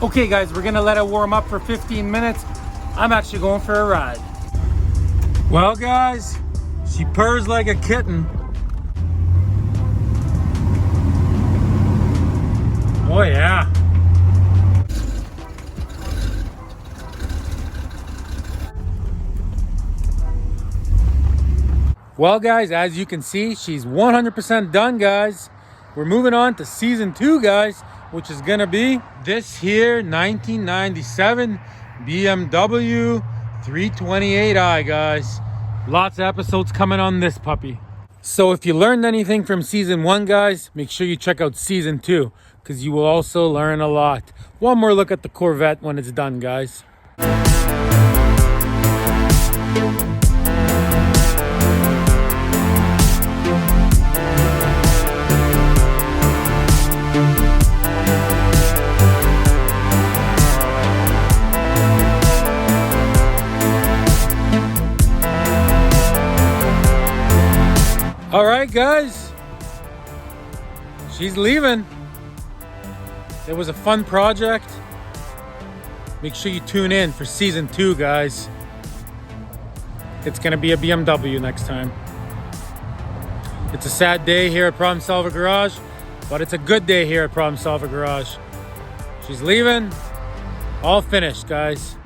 Okay guys, we're gonna let it warm up for 15 minutes. I'm actually going for a ride. Well guys, she purrs like a kitten. Oh yeah. Well guys, as you can see, she's 100% done guys. We're moving on to season 2 guys, which is gonna be this here 1997 BMW 328i guys. Lots of episodes coming on this puppy. So if you learned anything from season 1 guys, make sure you check out season 2 because you will also learn a lot. One more look at the Corvette when it's done guys. All right, guys, she's leaving. It was a fun project. Make sure you tune in for season 2, guys. It's gonna be a BMW next time. It's a sad day here at Problem Solver Garage, but it's a good day here at Problem Solver Garage. She's leaving, all finished, guys.